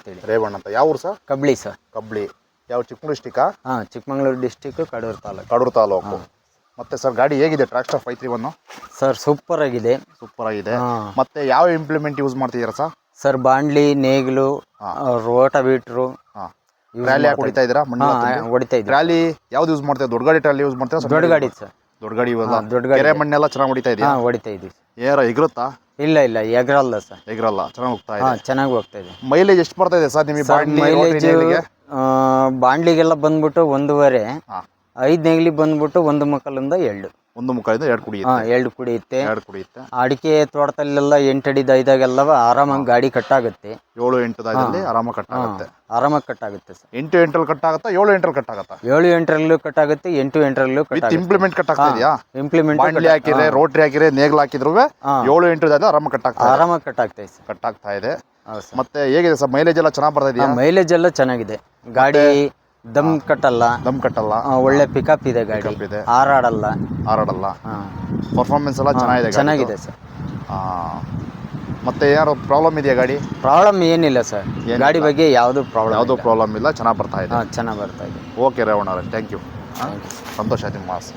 ಅಂತೇಳಿ. ರೇವಣ್ಣ ಅಂತ. ಯಾವ ಊರು ಸರ್? ಕಬ್ಳಿ ಸರ್. ಕಬ್ಳಿ. ಯಾವ ಚಿಕ್ಕಮಗಳೂರು ಡಿಸ್ಟಿಕ್ಕಾ? ಹಾಂ, ಚಿಕ್ಕಮಗಳೂರು ಡಿಸ್ಟಿಕ್, ಕಡೂರು ತಾಲೂಕು. ಕಡೂರು ತಾಲೂಕು. ಮತ್ತೆ ಸರ್ ಗಾಡಿ ಹೇಗಿದೆ ಟ್ರ್ಯಾಕ್ಟರ್ 531? ಸರ್ ಸೂಪರ್ ಆಗಿದೆ. ಸೂಪರ್ ಆಗಿದೆ. ಮತ್ತೆ ಯಾವ ಇಂಪ್ಲಿಮೆಂಟ್ ಯೂಸ್ ಮಾಡ್ತಿದ್ದೀರಾ ಸರ್? ಸರ್ ಬಾಂಡ್ಲಿ, ನೇಗಿಲು, ರೋಟಾವೀಟ್ರು. ಟ್ರಾಲಿ ಹಾಕಿ ಹೊಡಿತಾ ಇದ್ದೀರಾ? ಹೊಡಿತಾ ಇದ್ದೀವಿ. ಟ್ರಾಲಿ ಯಾವ್ದು ಯೂಸ್ ಮಾಡ್ತೀರಾ? ದೊಡ್ಡ ಗಾಡಿ ಟ್ರಾಲಿ ಯೂಸ್ ಮಾಡ್ತೀರಾ? ದೊಡ್ಡ ಗಾಡಿ ಸರ್. ದೊಡ್ಡ ಗಾಡಿ ಇವೆಲ್ಲ ದೊಡ್ಡ ಗಾಡಿ. ಕೆರೆ ಮಣ್ಣೆಲ್ಲ ಚೆನ್ನಾಗಿ ಹೊಡಿತಾ ಇದೆಯಾ? ಹೊಡಿತಾ ಇದ್ದೀವಿ. ಏರ ಎಗರುತ್ತಾ? ಇಲ್ಲ ಎಗರಲ್ಲ ಸರ್. ಎಗರಲ್ಲ, ಚೆನ್ನಾಗಿ ಹೋಗ್ತಾ ಇದೆ. ಚೆನ್ನಾಗಿ ಹೋಗ್ತಾ ಇದೆ. ಮೈಲೇಜ್ ಎಷ್ಟು ಬರ್ತಾ ಇದೆ ಸರ್ ನಿಮಗೆ? ಬಾಂಡ್ಲಿಗೆಲ್ಲ ಬಂದ್ಬಿಟ್ಟು 1.5, 5 ನೇಗಿಲಿ ಬಂದ್ಬಿಟ್ಟು 1.25 2. 1.25 2 ಕುಡಿಯುತ್ತೆ. 2 ಕುಡಿಯುತ್ತೆ. 2 ಕುಡಿಯುತ್ತೆ. ಅಡಿಕೆ ತೋಟದಲ್ಲೆಲ್ಲ 8 ಅಡಿ ಐದಾಗೆಲ್ಲ ಆರಾಮಾಗಿ ಗಾಡಿ ಕಟ್ಟಾಗುತ್ತೆ. 7-8 ದಾಯದಲ್ಲಿ ಆರಾಮಾಗಿ ಕಟ್ಟಾಗುತ್ತೆ. ಆರಾಮಾಗಿ ಕಟ್ಟಾಗುತ್ತೆ ಸರ್. 8-8 ಕಟ್ಟಾಗುತ್ತಾ? 7-8 ಕಟ್ಟಾಗುತ್ತಾ? 7-8 ಕಟ್ಟಾಗುತ್ತೆ, 8-8 ಕಟ್ಟಾಗುತ್ತೆ. ಇಂಪ್ಲಿಮೆಂಟ್ ಕಟ್ಟಾಗ್ತಾ ಇದೆಯಾ? ಇಂಪ್ಲಿಮೆಂಟ್ ಬಾಂಡ್ಲಿ ಹಾಕಿದ್ರೆ, ರೋಟ್ರಿ ಹಾಕಿದ್ರೆ, ನೇಗ್ಲು ಹಾಕಿದ್ರು 7-8 ದಾಯದಲ್ಲಿ ಆರಾಮಾಗಿ ಕಟ್ಟಾಗ್ತಾ ಇದೆ. ಕಟ್ಟಾಗ್ತಾ ಇದೆ. ಮತ್ತೆ ಹೇಗಿದೆ ಸರ್ ಮೈಲೇಜ್ ಎಲ್ಲ ಚೆನ್ನಾಗಿ ಬರ್ತಾ ಇದೆಯಾ? ಮೈಲೇಜ್ ಎಲ್ಲ ಚೆನ್ನಾಗಿದೆ. ಗಾಡಿ ದಮ್ ಕಟ್ಟಲ್ಲ. ಒಳ್ಳೆ ಪಿಕಪ್ ಇದೆ ಗಾಡಿ. ಹಾರಾಡಲ್ಲ. ಪರ್ಫಾರ್ಮೆನ್ಸ್ ಎಲ್ಲ ಚೆನ್ನಾಗಿದೆ ಸರ್. ಮತ್ತೆ ಏನಾದ್ರು ಪ್ರಾಬ್ಲಮ್ ಇದೆಯಾ ಗಾಡಿ? ಪ್ರಾಬ್ಲಮ್ ಏನಿಲ್ಲ ಸರ್. ಗಾಡಿ ಬಗ್ಗೆ ಯಾವುದು ಪ್ರಾಬ್ಲಮ್ ಇಲ್ಲ. ಚೆನ್ನಾಗಿ ಬರ್ತಾ ಇದೆ. ಚೆನ್ನಾಗಿ ಬರ್ತಾ ಇದೆ. ಓಕೆ ರೇವಣ್ಣ ಅವರೇ, ಥ್ಯಾಂಕ್ ಯು. ಸಂತೋಷ ಆಯ್ತು ನಿಮ್ಮ ಮಾಸ್.